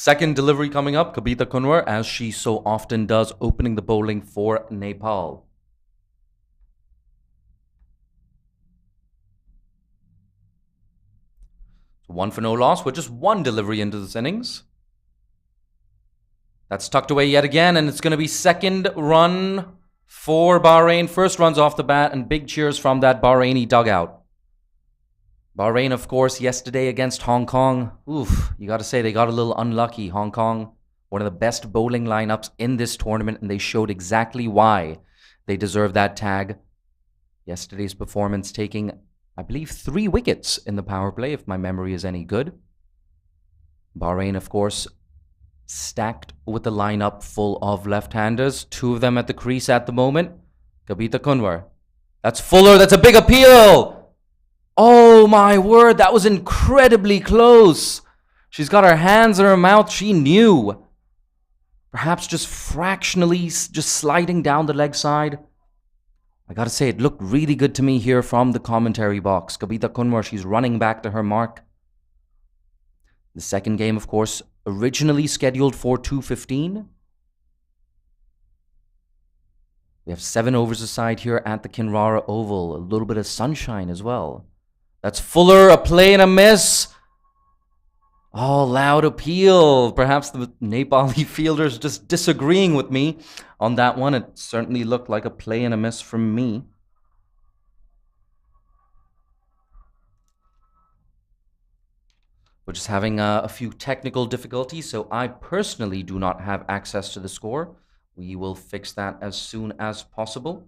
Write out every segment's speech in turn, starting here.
Second delivery coming up, Kabita Kunwar, as she so often does, opening the bowling for Nepal. One for no loss with just one delivery into this innings. That's tucked away yet again, and it's going to be second run for Bahrain. First runs off the bat, and big cheers from that Bahraini dugout. Bahrain, of course, yesterday against Hong Kong. Oof, you got to say they got a little unlucky. Hong Kong, one of the best bowling lineups in this tournament, and they showed exactly why they deserve that tag. Yesterday's performance taking, I believe, 3 wickets in the power play, if my memory is any good. Bahrain, of course, stacked with a lineup full of left-handers. 2 of them at the crease at the moment. Kabita Kunwar. That's Fuller. That's a big appeal. Oh my word, that was incredibly close. She's got her hands in her mouth. She knew. Perhaps just fractionally just sliding down the leg side. I gotta say, it looked really good to me here from the commentary box. Kabita Kunwar, she's running back to her mark. The second game, of course, originally scheduled for 2:15. We have 7 overs aside here at the Kinrara Oval. A little bit of sunshine as well. That's Fuller, a play and a miss. Oh, loud appeal. Perhaps the Nepali fielders just disagreeing with me on that one. It certainly looked like a play and a miss from me. We're just having a few technical difficulties, so I personally do not have access to the score. We will fix that as soon as possible.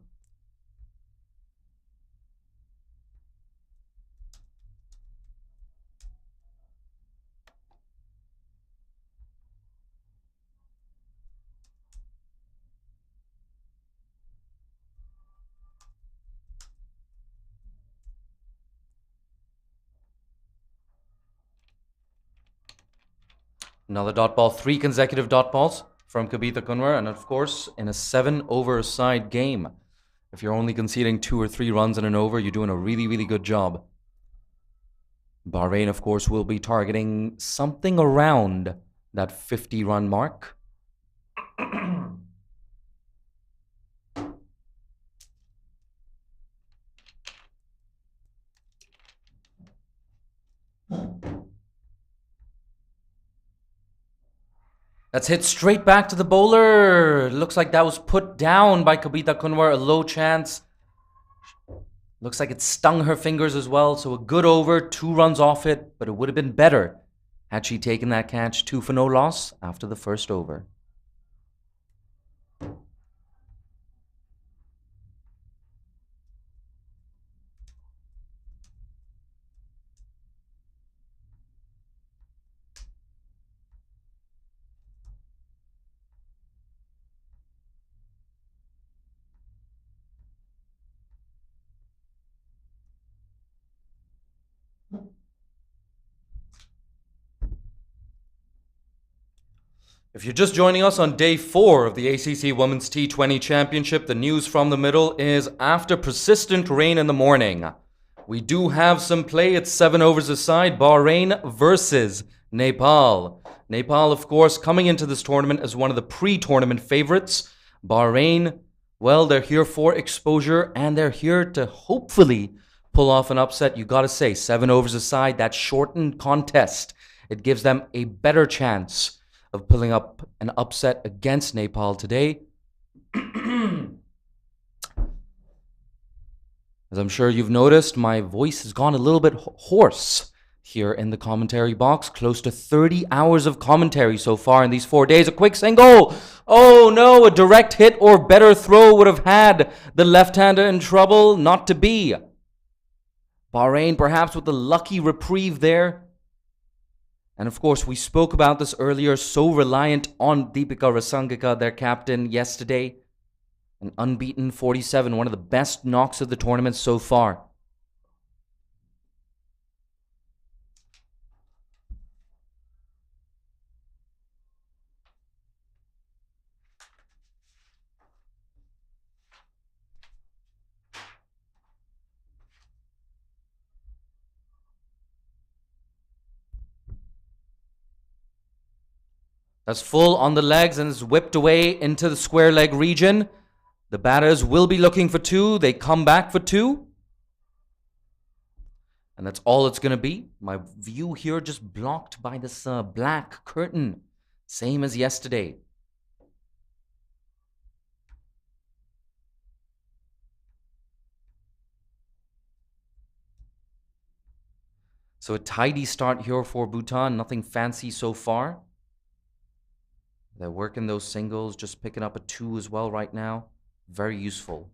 Another dot ball, 3 consecutive dot balls from Kabita Kunwar, and of course, in a 7-over-side game. If you're only conceding 2 or 3 runs in an over, you're doing a really, really good job. Bahrain, of course, will be targeting something around that 50-run mark. That's hit straight back to the bowler. Looks like that was put down by Kabita Kunwar. A low chance. Looks like it stung her fingers as well. So a good over, 2 runs off it. But it would have been better had she taken that catch. 2 for no loss after the first over. If you're just joining us on day 4 of the ACC Women's T20 Championship, the news from the middle is after persistent rain in the morning, we do have some play. It's 7 overs aside. Bahrain versus Nepal. Nepal, of course, coming into this tournament as one of the pre-tournament favorites. Bahrain, well, they're here for exposure and they're here to hopefully pull off an upset. You gotta say, 7 overs aside, that shortened contest, it gives them a better chance of pulling up an upset against Nepal today. As I'm sure you've noticed, my voice has gone a little bit hoarse here in the commentary box. Close to 30 hours of commentary so far in these 4 days. A quick single. Oh no, a direct hit or better throw would have had the left-hander in trouble. Not to be. Bahrain perhaps with a lucky reprieve there. And of course, we spoke about this earlier, so reliant on Deepika Rasangika, their captain, yesterday. An unbeaten 47, one of the best knocks of the tournament so far. That's full on the legs and is whipped away into the square leg region. The batters will be looking for two. They come back for two. And that's all it's going to be. My view here just blocked by this black curtain. Same as yesterday. So a tidy start here for Bhutan. Nothing fancy so far. They're working those singles, just picking up a 2 as well right now. Very useful.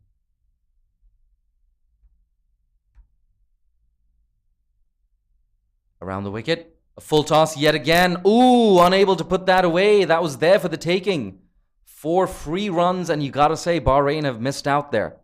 Around the wicket. A full toss yet again. Ooh, unable to put that away. That was there for the taking. 4 free runs, and you gotta say Bahrain have missed out there.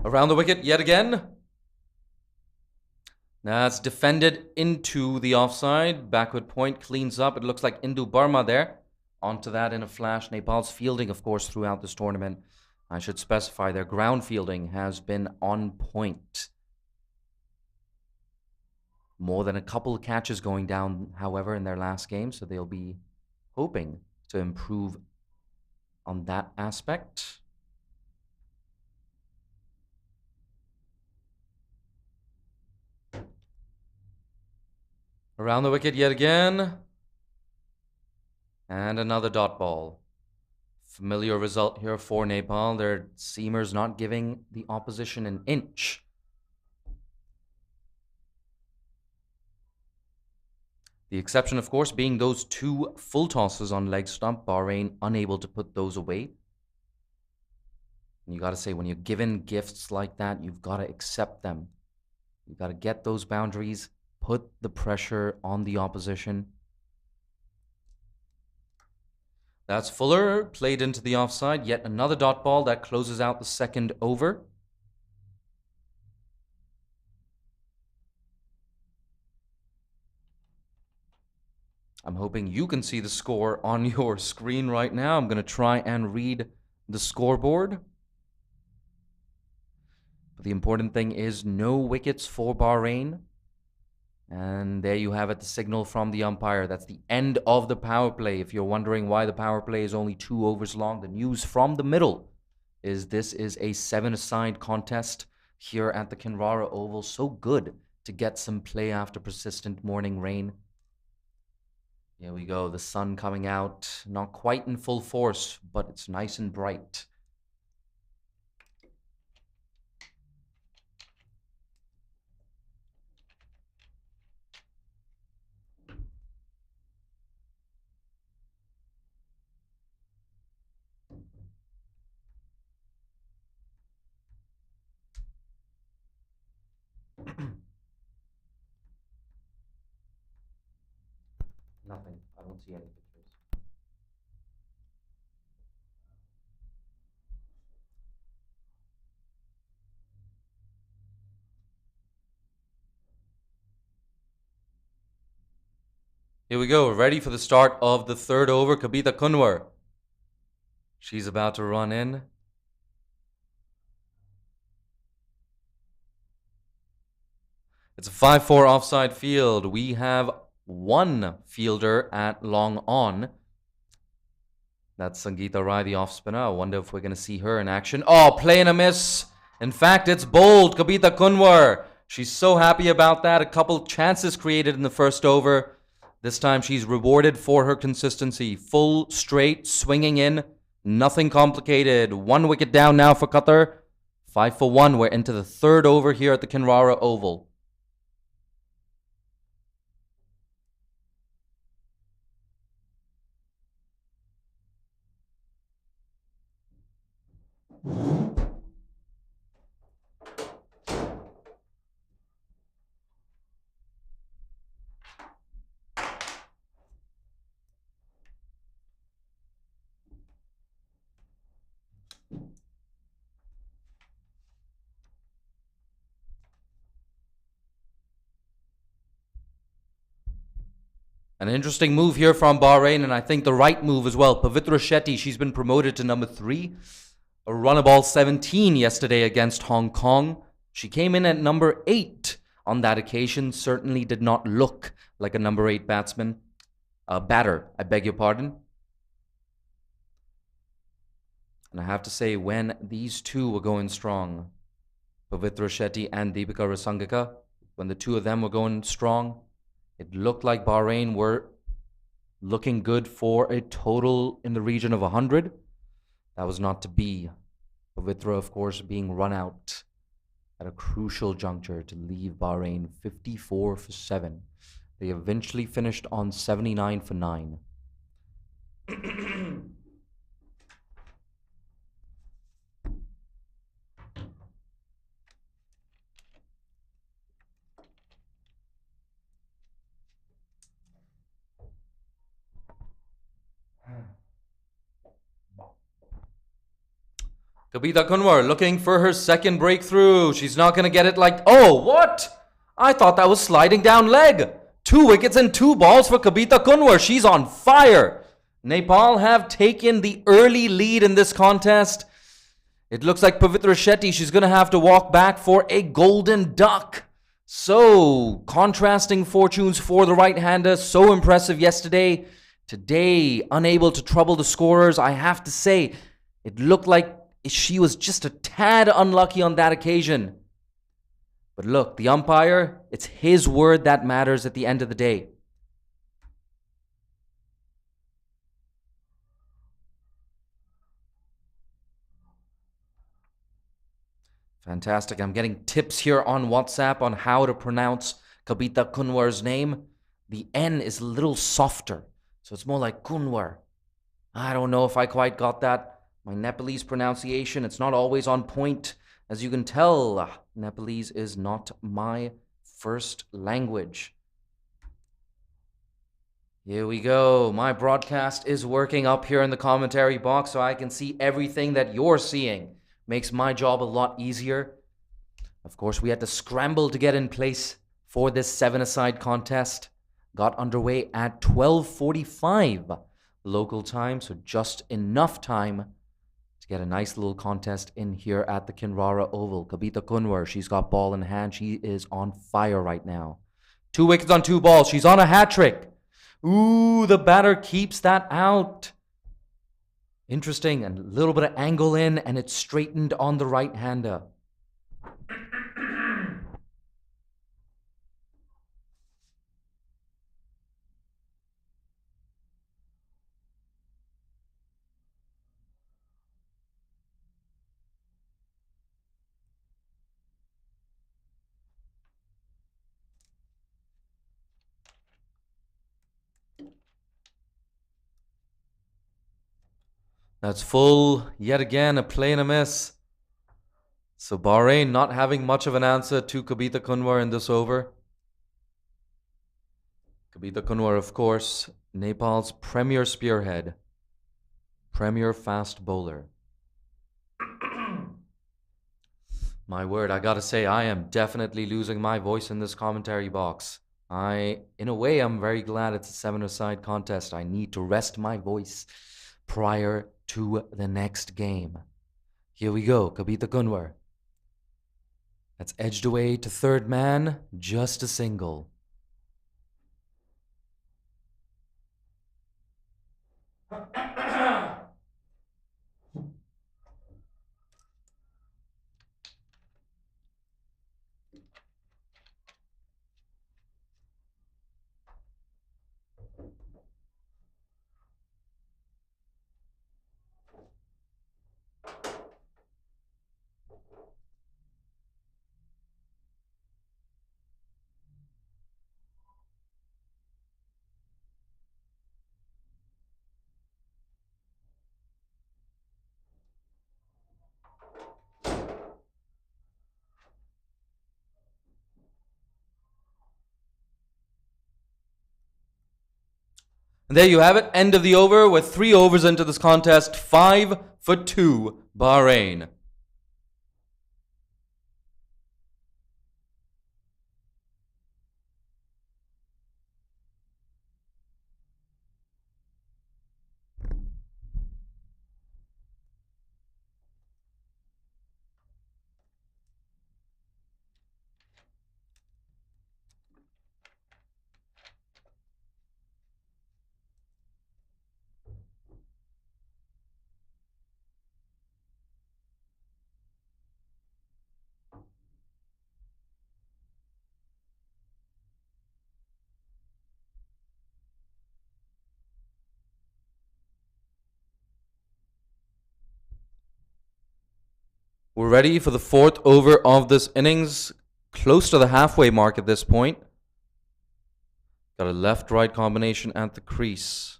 Around the wicket yet again. That's defended into the offside. Backward point cleans up. It looks like Indu Burma there. Onto that in a flash. Nepal's fielding, of course, throughout this tournament. I should specify their ground fielding has been on point. More than a couple of catches going down, however, in their last game. So they'll be hoping to improve on that aspect. Around the wicket yet again. And another dot ball. Familiar result here for Nepal. Their seamers not giving the opposition an inch. The exception, of course, being those 2 full tosses on leg stump. Bahrain unable to put those away. And you got to say, when you're given gifts like that, you've got to accept them. You've got to get those boundaries, put the pressure on the opposition. That's Fuller, played into the offside. Yet another dot ball that closes out the second over. I'm hoping you can see the score on your screen right now. I'm going to try and read the scoreboard. But the important thing is no wickets for Bahrain. And there you have it, the signal from the umpire. That's the end of the power play. If you're wondering why the power play is only 2 overs long, the news from the middle is this is a 7-a-side contest here at the Kinrara Oval. So good to get some play after persistent morning rain. Here we go, the sun coming out, not quite in full force, but it's nice and bright. Nothing. I don't see any pictures. Here we go. Ready for the start of the third over. Kabita Kunwar. She's about to run in. It's a 5-4 offside field. We have 1 fielder at long on. That's Sangeeta Rai, the off spinner. I wonder if we're going to see her in action. Oh, play and a miss. In fact, it's bold. Kabita Kunwar. She's so happy about that. A couple chances created in the first over. This time she's rewarded for her consistency. Full, straight, swinging in. Nothing complicated. 1 wicket down now for Qatar. 5 for 1. We're into the third over here at the Kinrara Oval. An interesting move here from Bahrain, and I think the right move as well. Pavitra Shetty, she's been promoted to number 3. A run of ball 17 yesterday against Hong Kong. She came in at number 8 on that occasion. Certainly did not look like a number 8 batter, I beg your pardon. And I have to say, when these two were going strong, Pavitra Shetty and Deepika Rasangaka, when the two of them were going strong, it looked like Bahrain were looking good for a total in the region of 100. That was not to be. Pavitra, of course, being run out at a crucial juncture to leave Bahrain 54 for 7. They eventually finished on 79 for 9. Kavita Kunwar looking for her second breakthrough. She's not going to get it like... Oh, what? I thought that was sliding down leg. 2 wickets and 2 balls for Kavita Kunwar. She's on fire. Nepal have taken the early lead in this contest. It looks like Pavitra Shetty, she's going to have to walk back for a golden duck. So, contrasting fortunes for the right-hander. So impressive yesterday. Today, unable to trouble the scorers. I have to say, it looked like she was just a tad unlucky on that occasion. But look, the umpire, it's his word that matters at the end of the day. Fantastic. I'm getting tips here on WhatsApp on how to pronounce Kavita Kunwar's name. The N is a little softer, so it's more like Kunwar. I don't know if I quite got that. My Nepalese pronunciation, it's not always on point. As you can tell, Nepalese is not my first language. Here we go. My broadcast is working up here in the commentary box so I can see everything that you're seeing. Makes my job a lot easier. Of course, we had to scramble to get in place for this 7-a-side contest. Got underway at 12:45 local time, so just enough time to get a nice little contest in here at the Kinrara Oval. Kavita Kunwar, she's got ball in hand. She is on fire right now. 2 wickets on 2 balls. She's on a hat-trick. Ooh, the batter keeps that out. Interesting, and a little bit of angle in, and it's straightened on the right-hander. That's full, yet again, a play and a miss. So Bahrain not having much of an answer to Kavita Kunwar in this over. Kavita Kunwar, of course, Nepal's premier spearhead, premier fast bowler. My word, I gotta say, I am definitely losing my voice in this commentary box. In a way, I'm very glad it's a 7-a-side contest. I need to rest my voice prior to the next game. Here we go, Kavita Kunwar. That's edged away to third man, just a single. And there you have it, end of the over with 3 overs into this contest, 5 for 2, Bahrain. We're ready for the fourth over of this innings. Close to the halfway mark at this point. Got a left-right combination at the crease.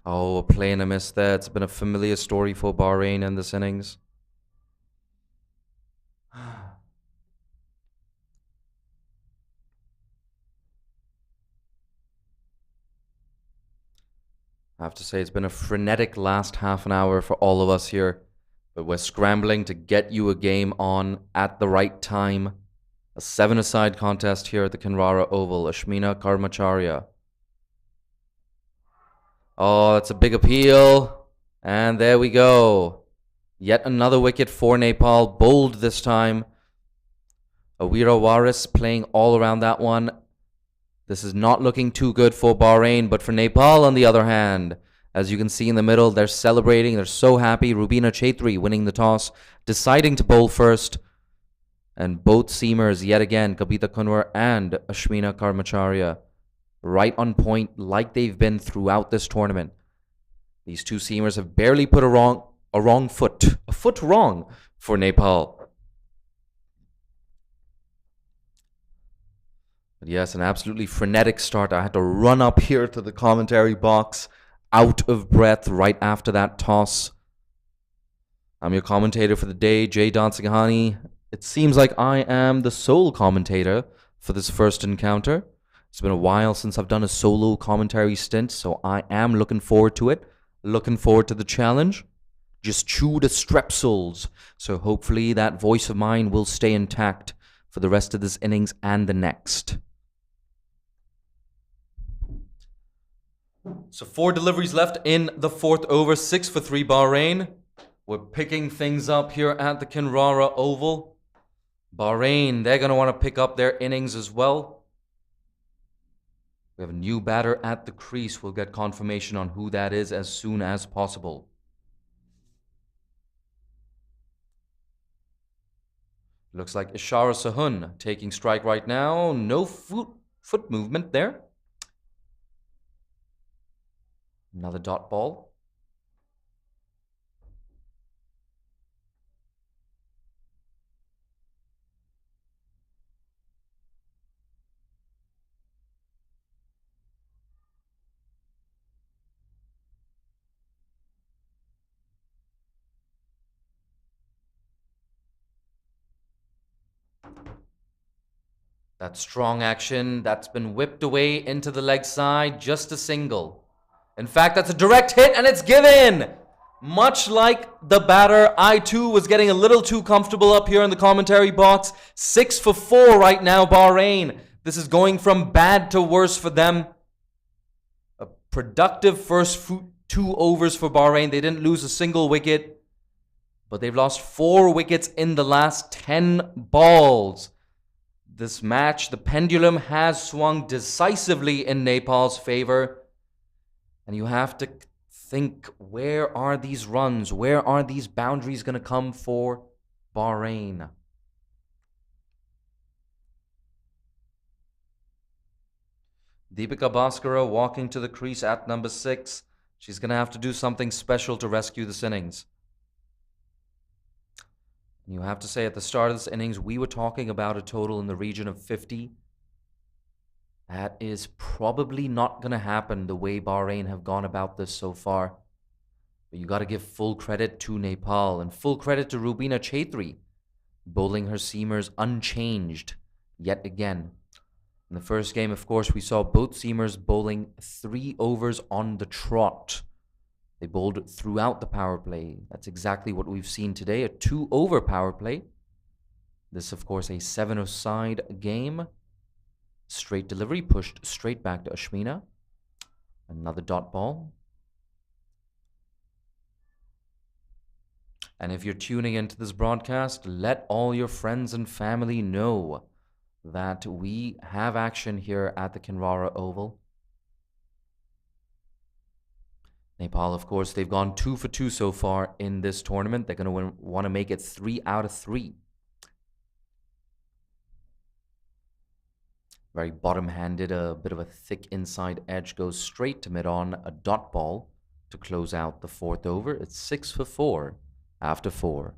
Oh, a play and a miss there. It's been a familiar story for Bahrain in this innings. I have to say it's been a frenetic last half an hour for all of us here. But we're scrambling to get you a game on at the right time. A 7-a-side contest here at the Kinrara Oval. Ashmina Karmacharya. Oh, that's a big appeal. And there we go. Yet another wicket for Nepal. Bowled this time. Awira Waris playing all around that one. This is not looking too good for Bahrain, but for Nepal, on the other hand, as you can see in the middle, they're celebrating. They're so happy. Rubina Chaitri winning the toss, deciding to bowl first. And both seamers, yet again, Kabita Kunwar and Ashmina Karmacharya, right on point like they've been throughout this tournament. These two seamers have barely put a foot wrong for Nepal. But yes, an absolutely frenetic start. I had to run up here to the commentary box, out of breath right after that toss. I'm your commentator for the day, Jay Dansinghani. It seems like I am the sole commentator for this first encounter. It's been a while since I've done a solo commentary stint, so I am looking forward to it. Looking forward to the challenge. Just chew the strepsils, so hopefully that voice of mine will stay intact for the rest of this innings and the next. So 4 deliveries left in the fourth over, 6 for 3 Bahrain. We're picking things up here at the Kinrara Oval. Bahrain, they're going to want to pick up their innings as well. We have a new batter at the crease. We'll get confirmation on who that is as soon as possible. Looks like Ishara Sahun taking strike right now. No foot movement there. Another dot ball. That strong action, that's been whipped away into the leg side, just a single. In fact, that's a direct hit and it's given! Much like the batter, I too was getting a little too comfortable up here in the commentary box. 6 for 4 right now, Bahrain. This is going from bad to worse for them. A productive first 2 overs for Bahrain. They didn't lose a single wicket, but they've lost 4 wickets in the last 10 balls. This match, the pendulum has swung decisively in Nepal's favor. And you have to think, where are these runs? Where are these boundaries going to come for Bahrain? Deepika Bhaskara walking to the crease at number 6. She's going to have to do something special to rescue this innings. You have to say, at the start of this innings, we were talking about a total in the region of 50. That is probably not going to happen the way Bahrain have gone about this so far. But you got to give full credit to Nepal and full credit to Rubina Chaitri, bowling her seamers unchanged yet again. In the first game, of course, we saw both seamers bowling 3 overs on the trot. They bowled throughout the power play. That's exactly what we've seen today, a 2-over power play. This, of course, a 7-a-side game. Straight delivery, pushed straight back to Ashmina. Another dot ball. And if you're tuning into this broadcast, let all your friends and family know that we have action here at the Kinrara Oval. Nepal, of course, they've gone 2 for 2 so far in this tournament. They're going to want to make it 3 out of 3. Very bottom-handed, a bit of a thick inside edge, goes straight to mid-on, a dot ball to close out the fourth over. It's 6 for 4 after 4.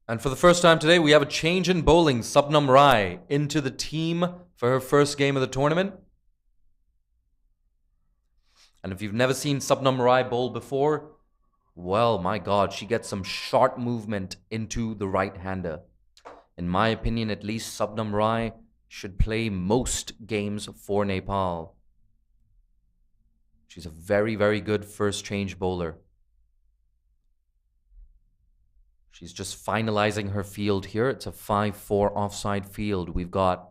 And for the first time today, we have a change in bowling. Subnam Rai into the team for her first game of the tournament. And if you've never seen Subnam Rai bowl before, well, my God, she gets some sharp movement into the right-hander. In my opinion, at least, Subnam Rai should play most games for Nepal. She's a very, very good first change bowler. She's just finalizing her field here. It's a 5-4 offside field. We've got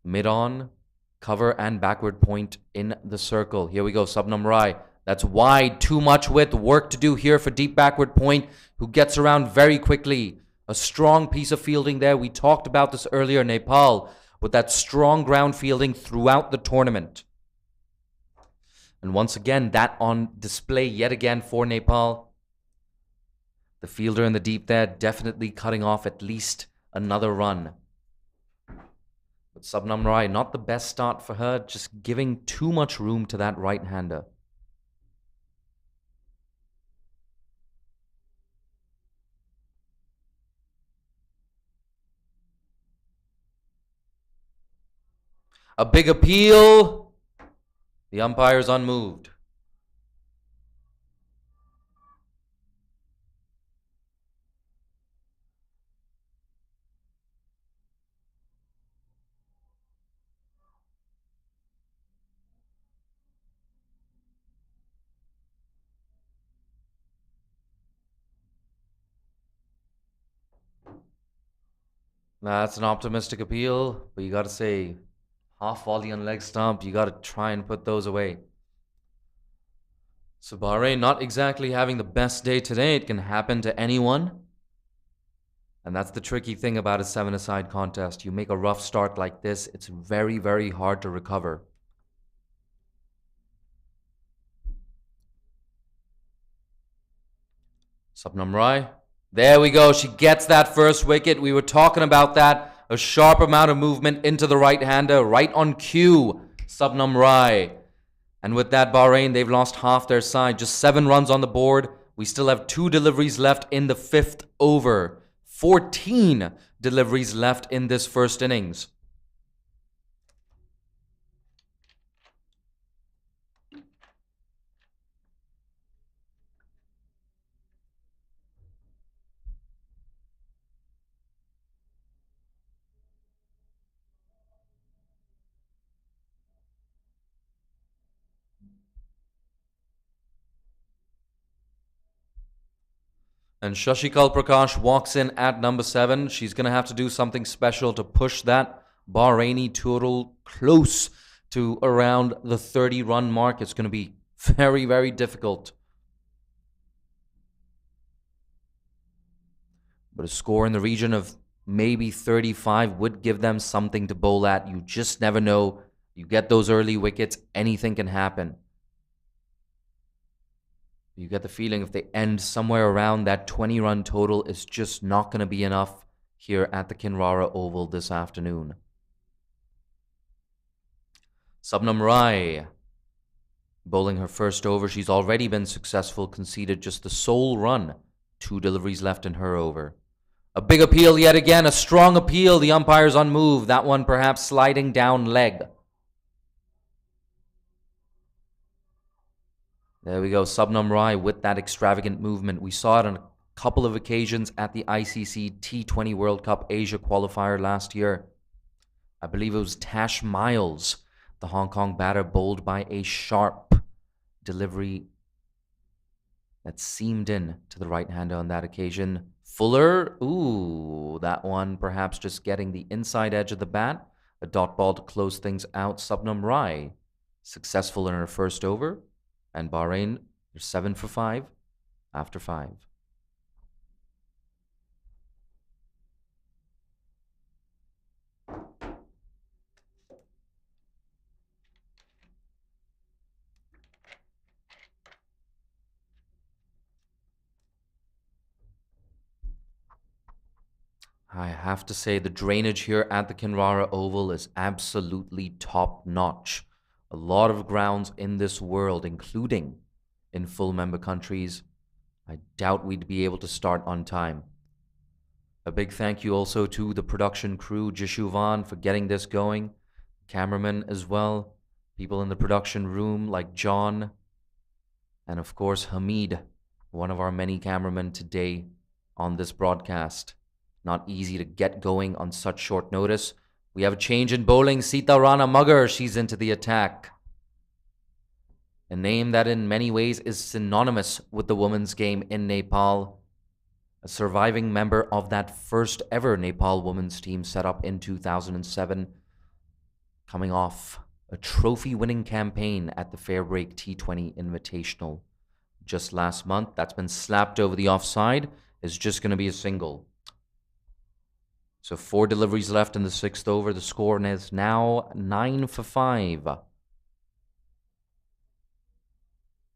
mid-on, cover, and backward point in the circle. Here we go, Subnam Rai. That's wide, too much width. Work to do here for deep backward point, who gets around very quickly. A strong piece of fielding there. We talked about this earlier, Nepal, with that strong ground fielding throughout the tournament. And once again, that on display yet again for Nepal. The fielder in the deep there definitely cutting off at least another run. But Subnam Rai, not the best start for her, just giving too much room to that right-hander. A big appeal. The umpire's unmoved. That's an optimistic appeal, but you got to say, half volley and leg stump, you got to try and put those away. So Bahrain not exactly having the best day today. It can happen to anyone. And that's the tricky thing about a 7-a-side contest. You make a rough start like this, it's very, very hard to recover. Subnam Rai. There we go. She gets that first wicket. We were talking about that. A sharp amount of movement into the right-hander. Right on cue, Subnam Rai. And with that, Bahrain, they've lost half their side. Just 7 runs on the board. We still have 2 deliveries left in the 5th over. 14 deliveries left in this first innings. And Shashikal Prakash walks in at number 7. She's going to have to do something special to push that Bahraini total close to around the 30-run mark. It's going to be very, very difficult. But a score in the region of maybe 35 would give them something to bowl at. You just never know. You get those early wickets, anything can happen. You get the feeling if they end somewhere around that 20-run total, it's just not going to be enough here at the Kinrara Oval this afternoon. Subnam Rai bowling her first over. She's already been successful, conceded just the sole run. 2 deliveries left in her over. A big appeal yet again, a strong appeal. The umpire's unmoved. That one perhaps sliding down leg. There we go, Subnam Rai with that extravagant movement. We saw it on a couple of occasions at the ICC T20 World Cup Asia qualifier last year. I believe it was Tash Miles, the Hong Kong batter, bowled by a sharp delivery that seamed in to the right-hander on that occasion. Fuller, ooh, that one perhaps just getting the inside edge of the bat. A dot ball to close things out. Subnam Rai, successful in her first over. And Bahrain, they're 7 for 5 after 5. I have to say the drainage here at the Kinrara Oval is absolutely top notch. A lot of grounds in this world, including in full member countries, I doubt we'd be able to start on time. A big thank you also to the production crew, Jishuvan, for getting this going, cameramen as well, people in the production room like John, and of course Hamid, one of our many cameramen today on this broadcast. Not easy to get going on such short notice. We have a change in bowling. Sita Rana Mugger, she's into the attack. A name that in many ways is synonymous with the women's game in Nepal. A surviving member of that first ever Nepal women's team set up in 2007. Coming off a trophy-winning campaign at the Fairbreak T20 Invitational just last month. That's been slapped over the offside. It's just going to be a single. So 4 deliveries left in the 6th over. The score is now 9 for 5.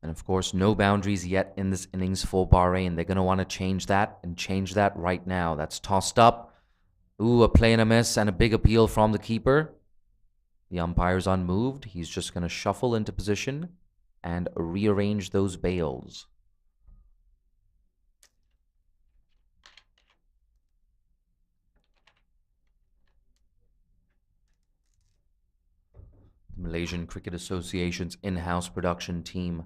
And of course, no boundaries yet in this innings for Bahrain. They're going to want to change that and change that right now. That's tossed up. Ooh, a play and a miss and a big appeal from the keeper. The umpire's unmoved. He's just going to shuffle into position and rearrange those bails. Malaysian Cricket Association's in-house production team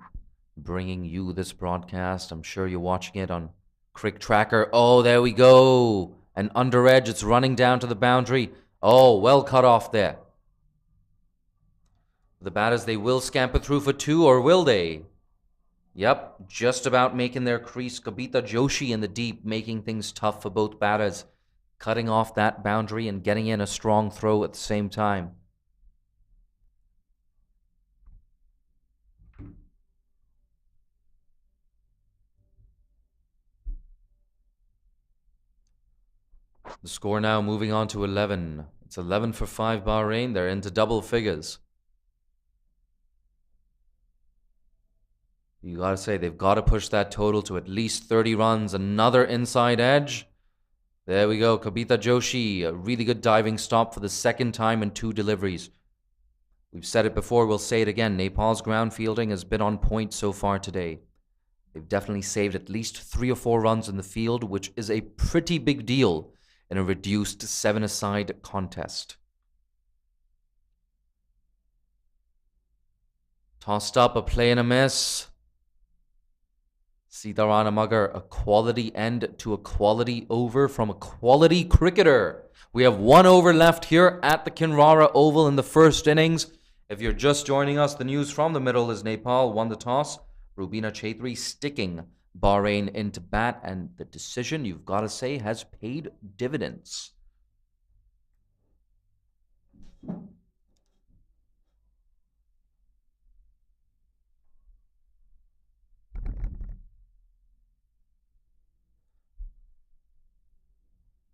bringing you this broadcast. I'm sure you're watching it on Crick Tracker. Oh, there we go. An under edge. It's running down to the boundary. Oh, well cut off there. The batters, they will scamper through for 2, or will they? Yep, just about making their crease. Kabita Joshi in the deep, making things tough for both batters. Cutting off that boundary and getting in a strong throw at the same time. The score now moving on to 11. It's 11 for 5 Bahrain. They're into double figures. You gotta say, they've got to push that total to at least 30 runs. Another inside edge. There we go. Kabita Joshi, a really good diving stop for the 2nd time in 2 deliveries. We've said it before, we'll say it again. Nepal's ground fielding has been on point so far today. They've definitely saved at least 3 or 4 runs in the field, which is a pretty big deal in a reduced 7-a-side contest. Tossed up, a play and a miss. Sitarana Mugger, a quality end to a quality over from a quality cricketer. We have 1 over left here at the Kinrara Oval in the 1st innings. If you're just joining us, the news from the middle is Nepal won the toss. Rubina Chaudhry sticking Bahrain into bat, and the decision, you've got to say, has paid dividends.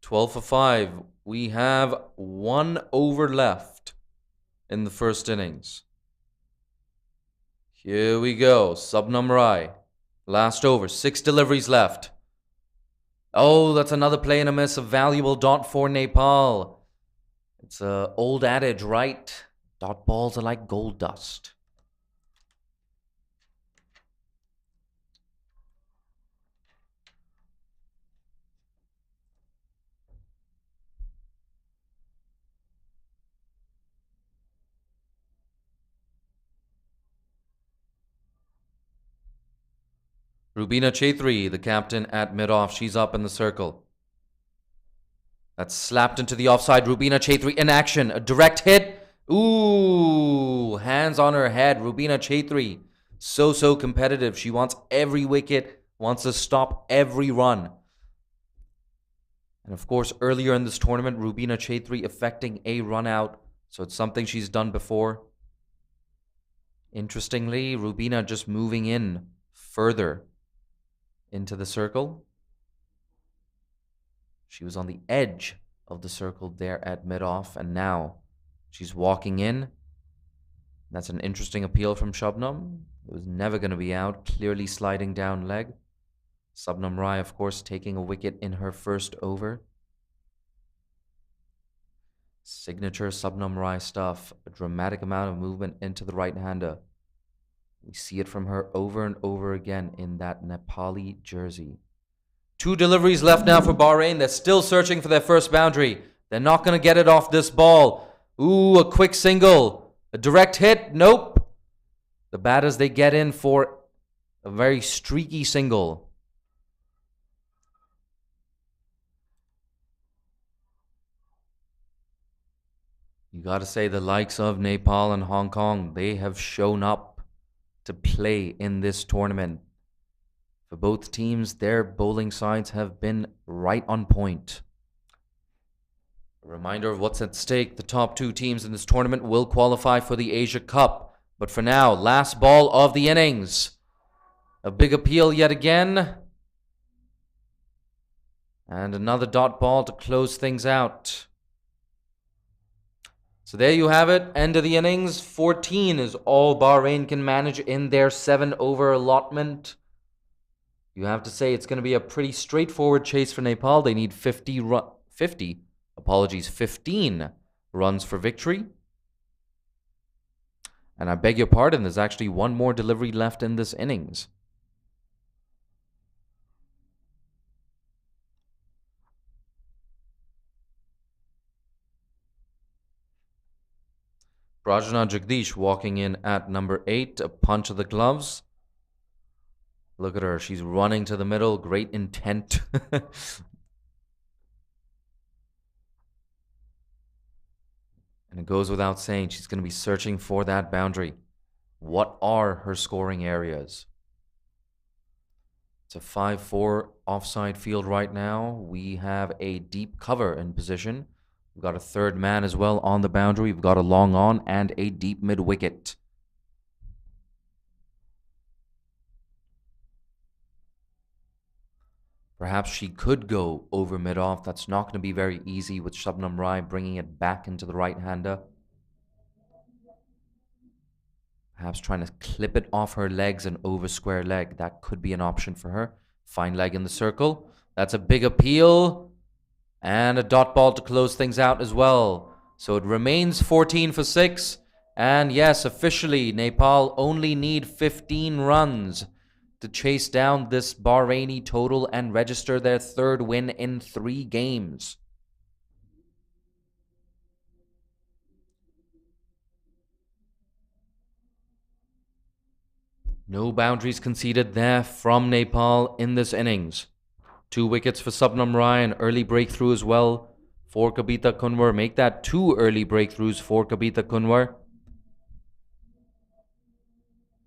$12 for 5. We have 1 over left in the 1st innings. Here we go. Subnam Rai. Last over. 6 deliveries left. Oh, that's another play and a miss. A valuable dot for Nepal. It's an old adage, right? Dot balls are like gold dust. Rubina Chaudhry, the captain at mid-off. She's up in the circle. That's slapped into the offside. Rubina Chaudhry in action. A direct hit. Ooh, hands on her head. Rubina Chaudhry, so competitive. She wants every wicket, wants to stop every run. And of course, earlier in this tournament, Rubina Chaudhry effecting a run out. So it's something she's done before. Interestingly, Rubina just moving in further into the circle. She was on the edge of the circle there at mid-off, and now she's walking in. That's an interesting appeal from Shabnam. It was never going to be out, clearly sliding down leg. Subnam Rai, of course, taking a wicket in her 1st over. Signature Subnam Rai stuff. A dramatic amount of movement into the right-hander. We see it from her over and over again in that Nepali jersey. 2 deliveries left now for Bahrain. They're still searching for their first boundary. They're not going to get it off this ball. Ooh, a quick single. A direct hit? Nope. The batters, they get in for a very streaky single. You got to say the likes of Nepal and Hong Kong, they have shown up to play in this tournament. For both teams, their bowling sides have been right on point. A reminder of what's at stake. The top 2 teams in this tournament will qualify for the Asia Cup. But for now, last ball of the innings. A big appeal yet again. And another dot ball to close things out. So there you have it. End of the innings. 14 is all Bahrain can manage in their 7-over allotment. You have to say it's going to be a pretty straightforward chase for Nepal. They need 15 runs for victory. And I beg your pardon, there's actually one more delivery left in this innings. Prajna Jagdish walking in at number 8, a punch of the gloves. Look at her, she's running to the middle, great intent. And it goes without saying, she's going to be searching for that boundary. What are her scoring areas? It's a 5-4 offside field right now. We have a deep cover in position. We've got a third man as well on the boundary. We've got a long on and a deep mid-wicket. Perhaps she could go over mid-off. That's not going to be very easy with Shabnam Rai bringing it back into the right-hander. Perhaps trying to clip it off her legs and over square leg. That could be an option for her. Fine leg in the circle. That's a big appeal. And a dot ball to close things out as well. So it remains 14 for 6. And yes, officially, Nepal only need 15 runs to chase down this Bahraini total and register their 3rd win in 3 games. No boundaries conceded there from Nepal in this innings. 2 wickets for Subnam Rai, an early breakthrough as well for Kabita Kunwar. Make that 2 early breakthroughs for Kabita Kunwar.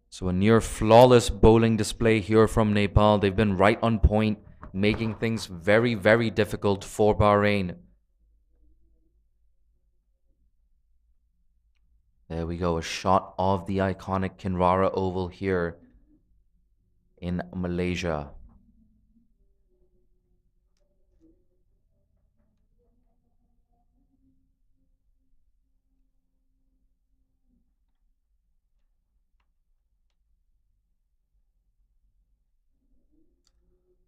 So a near flawless bowling display here from Nepal. They've been right on point, making things very, very difficult for Bahrain. There we go, a shot of the iconic Kinrara Oval here in Malaysia.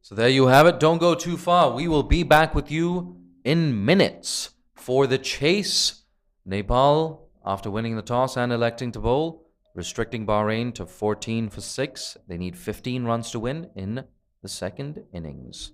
So there you have it. Don't go too far. We will be back with you in minutes for the chase. Nepal, after winning the toss and electing to bowl, restricting Bahrain to 14 for 6. They need 15 runs to win in the 2nd innings.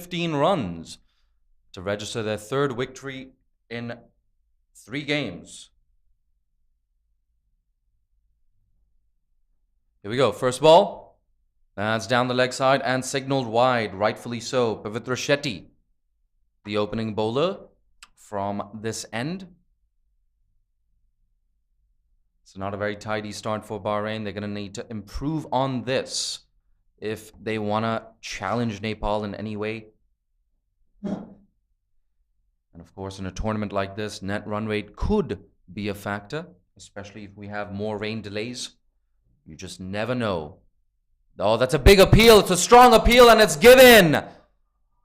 15 runs to register their third victory in 3 games. Here we go. First ball. That's down the leg side and signaled wide, rightfully so. Pavitra Shetty, the opening bowler from this end. So not a very tidy start for Bahrain. They're going to need to improve on this if they want to challenge Nepal in any way. And of course, in a tournament like this, net run rate could be a factor, especially if we have more rain delays. You just never know. Oh, that's a big appeal. It's a strong appeal, and it's given.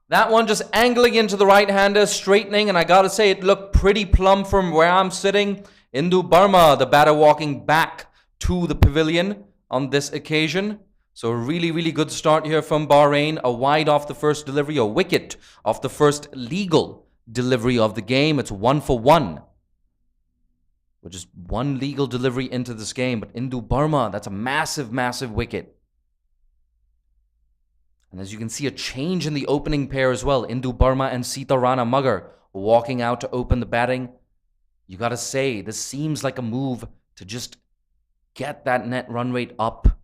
That one just angling into the right-hander, straightening, and I gotta say, it looked pretty plumb from where I'm sitting. Indu Burma, the batter, walking back to the pavilion on this occasion. So a really, really good start here from Bahrain. A wide off the first delivery, a wicket off the first legal delivery of the game. It's 1 for 1. With just one legal delivery into this game. But Indu Burma, that's a massive, massive wicket. And as you can see, a change in the opening pair as well. Indu Burma and Sita Rana Magar walking out to open the batting. You got to say, this seems like a move to just get that net run rate up.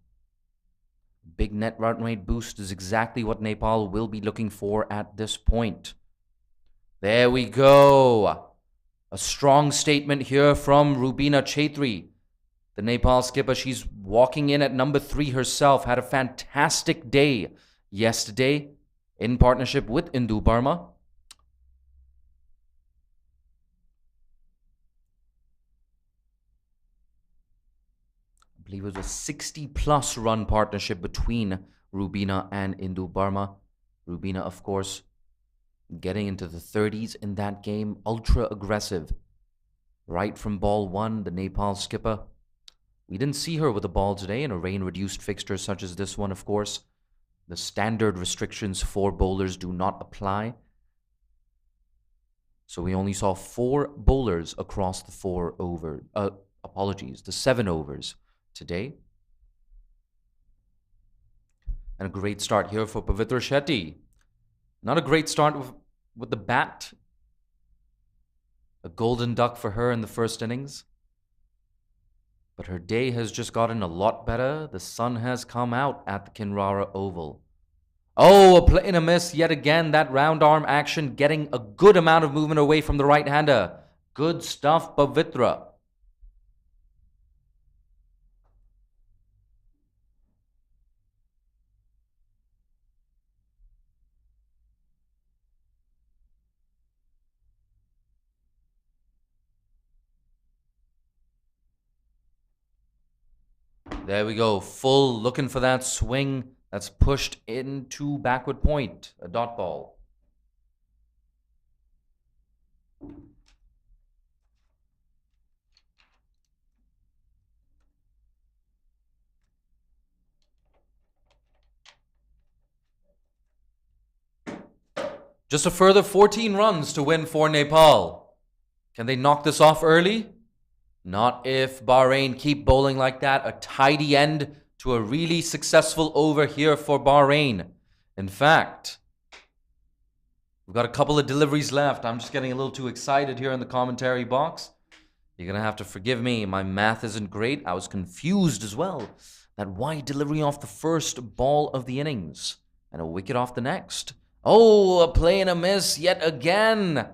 Big net run rate boost is exactly what Nepal will be looking for at this point. There we go. A strong statement here from Rubina Chaitri, the Nepal skipper. She's walking in at number 3 herself. Had a fantastic day yesterday in partnership with Indu Burma. I believe it was a 60-plus run partnership between Rubina and Indu Burma. Rubina, of course, getting into the 30s in that game. Ultra aggressive. Right from ball 1, the Nepal skipper. We didn't see her with a ball today in a rain-reduced fixture such as this one, of course. The standard restrictions for bowlers do not apply. So we only saw 4 bowlers across the 7 overs today. And a great start here for Pavitra Shetty. Not a great start with the bat. A golden duck for her in the first innings. But her day has just gotten a lot better. The sun has come out at the Kinrara Oval. Oh, a play and a miss yet again. That round arm action getting a good amount of movement away from the right-hander. Good stuff, Pavitra. There we go. Full looking for that swing. That's pushed into backward point. A dot ball. Just a further 14 runs to win for Nepal. Can they knock this off early? Not if Bahrain keep bowling like that. A tidy end to a really successful over here for Bahrain. In fact, we've got a couple of deliveries left. I'm just getting a little too excited here in the commentary box. You're going to have to forgive me. My math isn't great. I was confused as well. That wide delivery off the first ball of the innings. And a wicket off the next. Oh, a play and a miss yet again.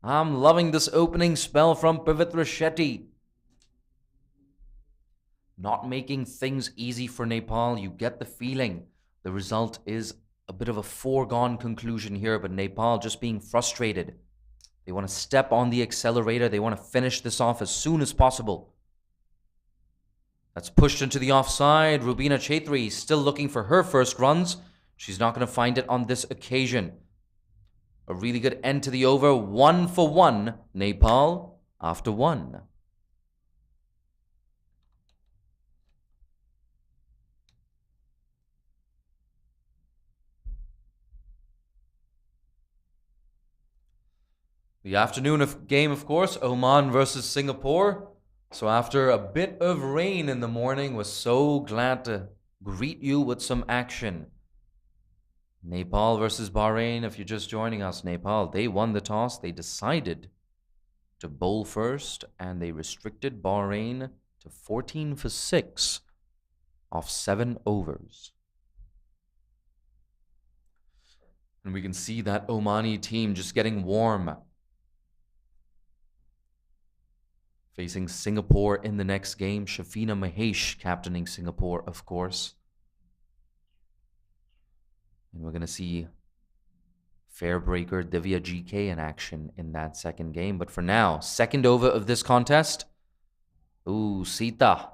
I'm loving this opening spell from Pavitra Shetty. Not making things easy for Nepal. You get the feeling the result is a bit of a foregone conclusion here, but Nepal just being frustrated. They want to step on the accelerator. They want to finish this off as soon as possible. That's pushed into the offside. Rubina Chaitri still looking for her first runs. She's not going to find it on this occasion. A really good end to the over. 1 for 1. Nepal after 1. The afternoon game, of course, Oman versus Singapore. So after a bit of rain in the morning, was so glad to greet you with some action. Nepal versus Bahrain. If you're just joining us, Nepal, they won the toss. They decided to bowl first, and they restricted Bahrain to 14 for 6 off 7 overs. And we can see that Omani team just getting warm. Facing Singapore in the next game. Shafina Mahesh captaining Singapore, of course. And we're going to see Fairbreaker Divya GK in action in that second game. But for now, second over of this contest. Ooh, Sita.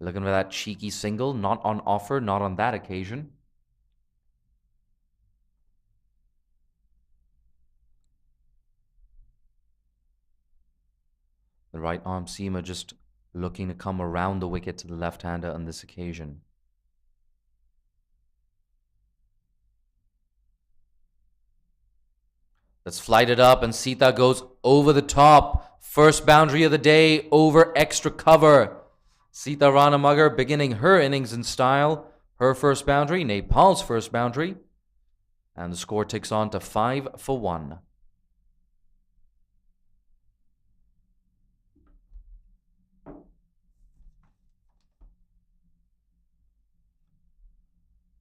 Looking for that cheeky single. Not on offer, not on that occasion. The right arm seamer just looking to come around the wicket to the left-hander on this occasion. Let's flight it up, and Sita goes over the top. First boundary of the day over extra cover. Sita Ranamagar beginning her innings in style. Her first boundary, Nepal's first boundary. And the score ticks on to 5 for 1.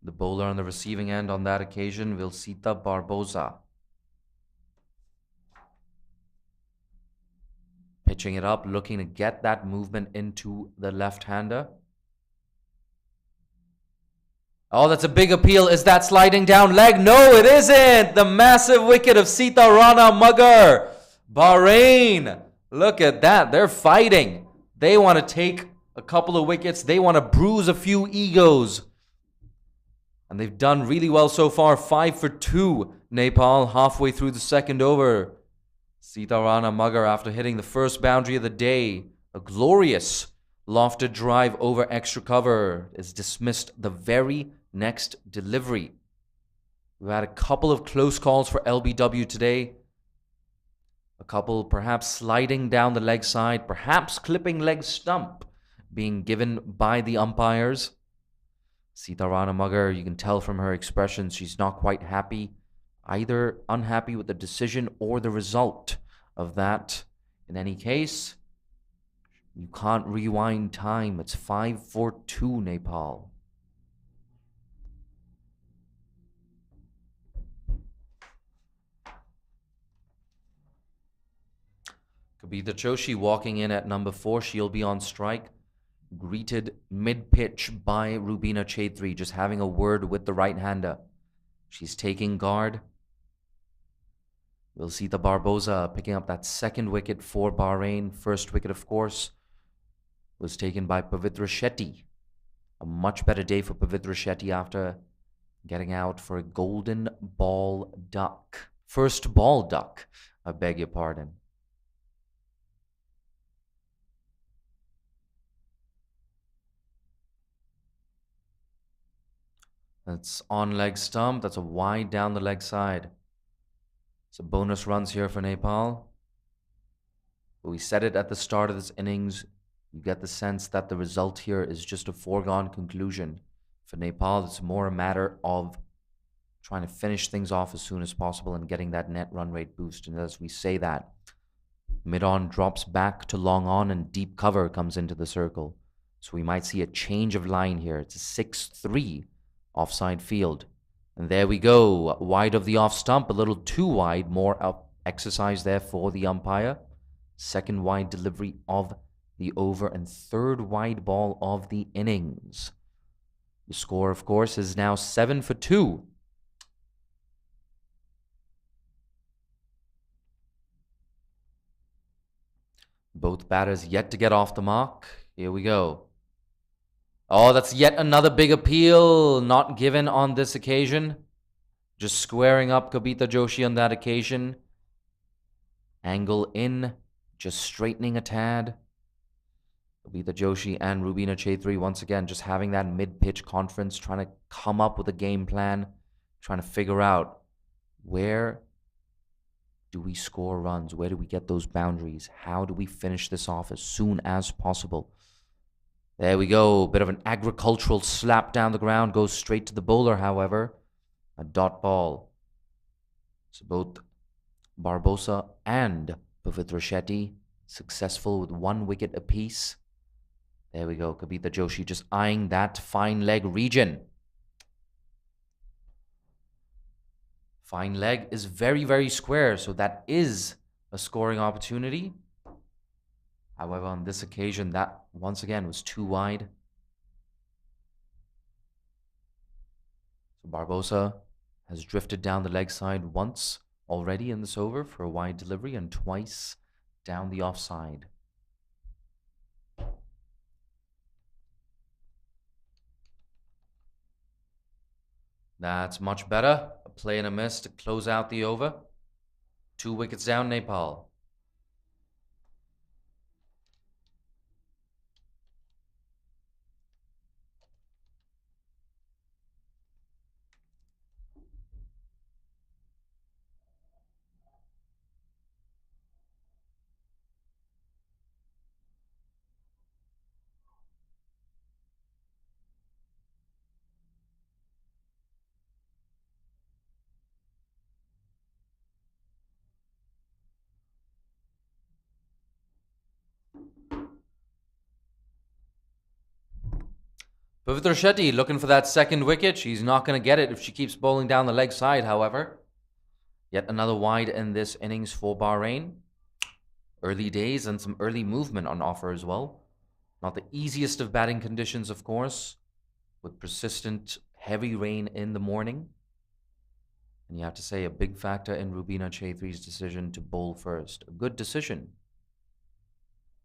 The bowler on the receiving end on that occasion, Vilsita Barbosa. Pitching it up, looking to get that movement into the left-hander. Oh, that's a big appeal. Is that sliding down leg? No, it isn't. The massive wicket of Sita Ranamagar. Bahrain. Look at that. They're fighting. They want to take a couple of wickets. They want to bruise a few egos. And they've done really well so far. 5 for 2. Nepal halfway through the second over. Sita Ranamagar, after hitting the first boundary of the day, a glorious lofted drive over extra cover, is dismissed the very next delivery. We've had a couple of close calls for LBW today. A couple perhaps sliding down the leg side, perhaps clipping leg stump being given by the umpires. Sita Ranamagar, you can tell from her expressions, she's not quite happy. Either unhappy with the decision or the result of that. In any case, you can't rewind time. It's 5 for 2, Nepal. Kabita Joshi walking in at number 4. She'll be on strike. Greeted mid-pitch by Rubina Chaudhary, just having a word with the right-hander. She's taking guard. Vilsita Barbosa picking up that second wicket for Bahrain. First wicket, of course, was taken by Pavitra Shetty. A much better day for Pavitra Shetty after getting out for a golden ball duck. First ball duck, I beg your pardon. That's on leg stump. That's a wide down the leg side. So bonus runs here for Nepal. But we said it at the start of this innings. You get the sense that the result here is just a foregone conclusion. For Nepal, it's more a matter of trying to finish things off as soon as possible and getting that net run rate boost. And as we say that, mid-on drops back to long on and deep cover comes into the circle. So we might see a change of line here. It's a 6-3 offside field. And there we go, wide of the off stump, a little too wide, more exercise there for the umpire. Second wide delivery of the over and third wide ball of the innings. The score, of course, is now 7 for 2. Both batters yet to get off the mark. Here we go. Oh, that's yet another big appeal, not given on this occasion. Just squaring up Kabita Joshi on that occasion. Angle in, just straightening a tad. Kabita Joshi and Rubina Chaudhary once again just having that mid-pitch conference, trying to come up with a game plan, trying to figure out where do we score runs, where do we get those boundaries, how do we finish this off as soon as possible. There we go. Bit of an agricultural slap down the ground. Goes straight to the bowler, however. A dot ball. So both Barbosa and Pavitra Shetty successful with 1 wicket apiece. There we go. Kavita Joshi just eyeing that fine leg region. Fine leg is very, very square, so that is a scoring opportunity. However, on this occasion, that once again was too wide. So Barbosa has drifted down the leg side once already in this over for a wide delivery and twice down the offside. That's much better. A play and a miss to close out the over. 2 wickets down, Nepal. Pavitra Shetty looking for that second wicket. She's not going to get it if she keeps bowling down the leg side, however. Yet another wide in this innings for Bahrain. Early days and some early movement on offer as well. Not the easiest of batting conditions, of course, with persistent heavy rain in the morning. And you have to say a big factor in Rubina Chaitri's decision to bowl first. A good decision.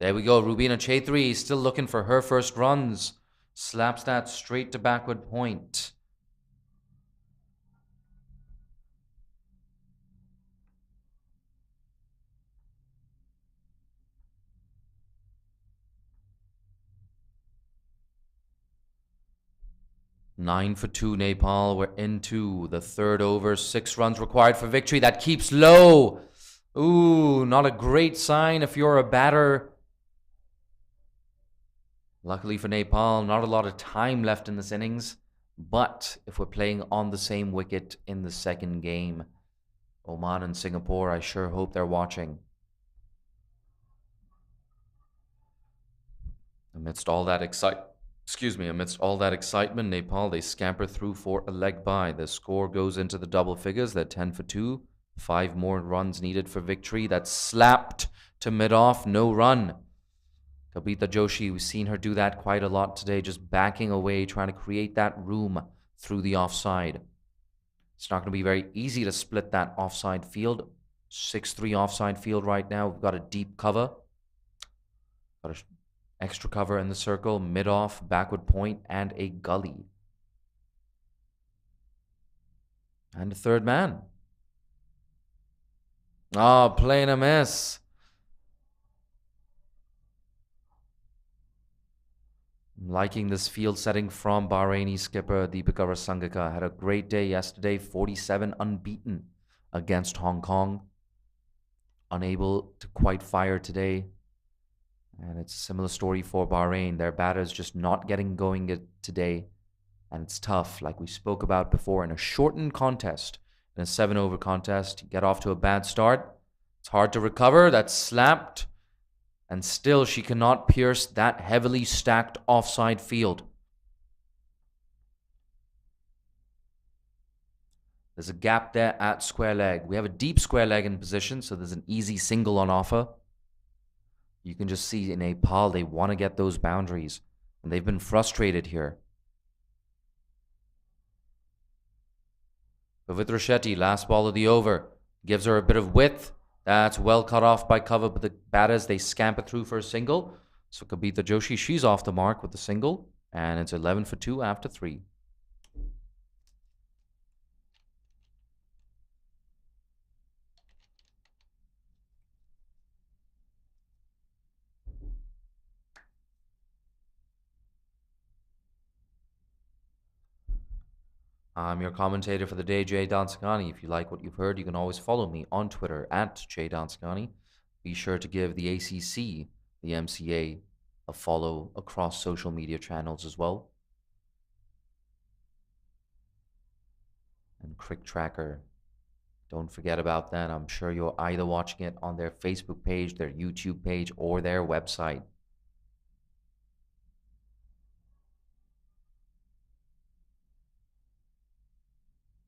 There we go. Rubina Chaitri still looking for her first runs. Slaps that straight to backward point. Nine for 2, Nepal. We're into the third over. 6 runs required for victory. That keeps low. Ooh, not a great sign if you're a batter. Luckily for Nepal, not a lot of time left in this innings. But if we're playing on the same wicket in the second game, Oman and Singapore, I sure hope they're watching. Amidst all that excitement, Nepal, they scamper through for a leg bye. The score goes into the double figures. They're 10 for 2. 5 more runs needed for victory. That's slapped to mid-off. No run. Kavita Joshi, we've seen her do that quite a lot today, just backing away, trying to create that room through the offside. It's not going to be very easy to split that offside field. 6-3 offside field right now. We've got a deep cover. Got an extra cover in the circle, mid-off, backward point, and a gully. And a third man. Oh, playing a miss. Liking this field setting from Bahraini skipper Deepika Rasangaka. Had a great day yesterday, 47 unbeaten against Hong Kong. Unable to quite fire today. And it's a similar story for Bahrain. Their batters just not getting going today. And it's tough, like we spoke about before, in a shortened contest, in a 7-over contest. You get off to a bad start. It's hard to recover. That's slapped. And still, she cannot pierce that heavily stacked offside field. There's a gap there at square leg. We have a deep square leg in position, so there's an easy single on offer. You can just see in Nepal, they want to get those boundaries. And they've been frustrated here. Pavitra Shetty, last ball of the over. Gives her a bit of width. That's well cut off by cover, but the batters, they scamper through for a single. So Kavita Joshi, she's off the mark with the single. And it's 11 for 2 after 3. I'm your commentator for the day, Jay Dansagani. If you like what you've heard, you can always follow me on Twitter at Jay Dansagani. Be sure to give the ACC, the MCA, a follow across social media channels as well. and Crick Tracker. Don't forget about that. I'm sure you're either watching it on their Facebook page, their YouTube page, or their website.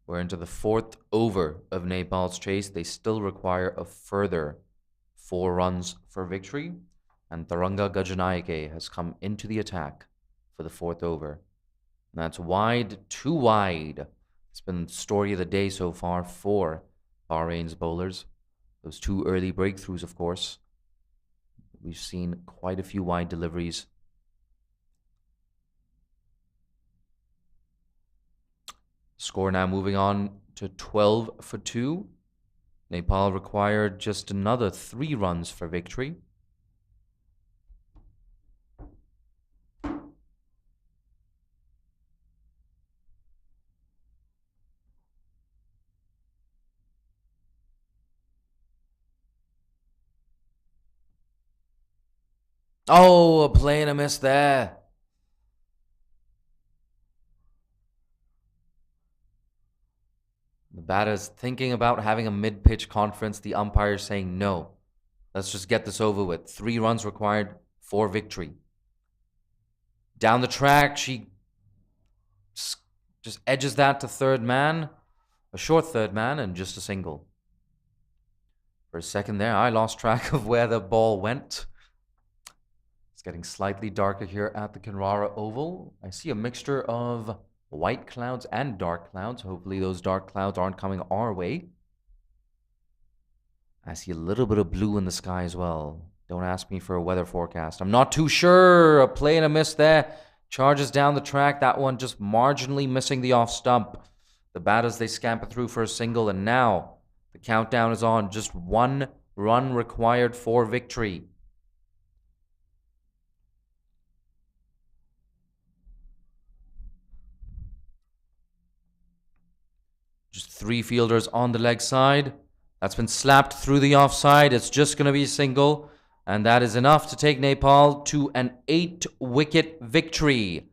We're into the fourth over of Nepal's chase. They still require a further 4 runs for victory. And Taranga Gajanayake has come into the attack for the fourth over. And that's wide, too wide. It's been the story of the day so far for Bahrain's bowlers. Those 2 early breakthroughs, of course. We've seen quite a few wide deliveries. Score now moving on to 12 for 2. Nepal required just another 3 runs for victory. Oh, a play and a miss there. The batter's thinking about having a mid-pitch conference. The umpire's saying, no, let's just get this over with. 3 runs required for victory. Down the track, she just edges that to third man. A short third man and just a single. For a second there, I lost track of where the ball went. It's getting slightly darker here at the Kinrara Oval. I see a mixture of white clouds and dark clouds. Hopefully those dark clouds aren't coming our way. I see a little bit of blue in the sky as well. Don't ask me for a weather forecast. I'm not too sure. A play and a miss there. Charges down the track. That one just marginally missing the off stump. The batters, they scamper through for a single. And now the countdown is on. Just 1 run required for victory. Just 3 fielders on the leg side. That's been slapped through the offside. It's just going to be a single. And that is enough to take Nepal to an 8-wicket victory.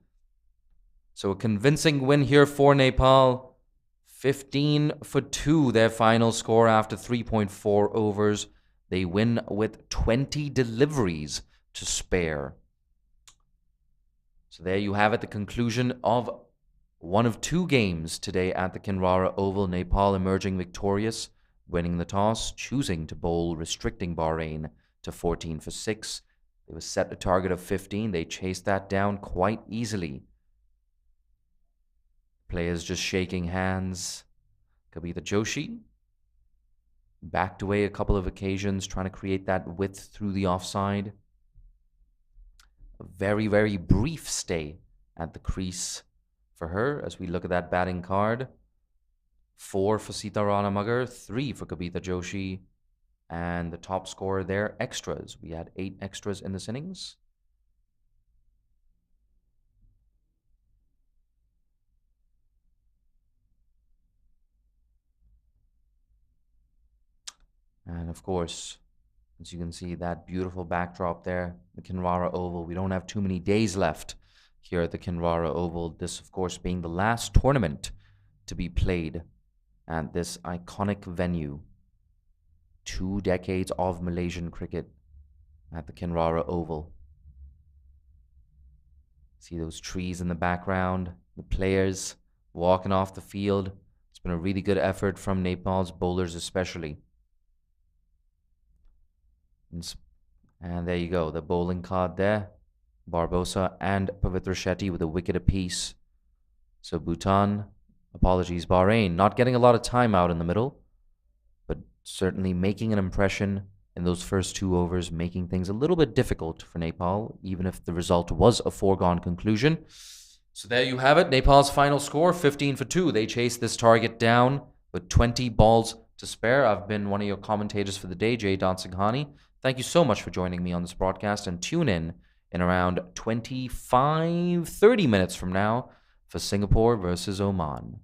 So a convincing win here for Nepal. 15 for 2, their final score after 3.4 overs. They win with 20 deliveries to spare. So there you have it, the conclusion of one of 2 games today at the Kinrara Oval. Nepal emerging victorious, winning the toss, choosing to bowl, restricting Bahrain to 14 for 6. They was set a target of 15. They chased that down quite easily. Players just shaking hands. Kabita Joshi backed away a couple of occasions, trying to create that width through the offside. A very, very brief stay at the crease for her as we look at that batting card. 4 for Sita Ranamagar, 3 for Kabita Joshi, and the top scorer there, extras. We had 8 extras in this innings. And of course, as you can see, that beautiful backdrop there, the Kinrara Oval. We don't have too many days left here at the Kinrara Oval. This, of course, being the last tournament to be played at this iconic venue. 2 decades of Malaysian cricket at the Kinrara Oval. See those trees in the background, the players walking off the field. It's been a really good effort from Nepal's bowlers especially. And there you go, the bowling card there. Barbosa and Pavitra Shetty with a wicket apiece. So Bhutan, apologies, Bahrain, not getting a lot of time out in the middle, but certainly making an impression in those first 2 overs, making things a little bit difficult for Nepal, even if the result was a foregone conclusion. So there you have it, Nepal's final score, 15 for 2. They chased this target down with 20 balls to spare. I've been one of your commentators for the day, Jay Dansinghani. Thank you so much for joining me on this broadcast, and tune in around 25-30 minutes from now for Singapore versus Oman.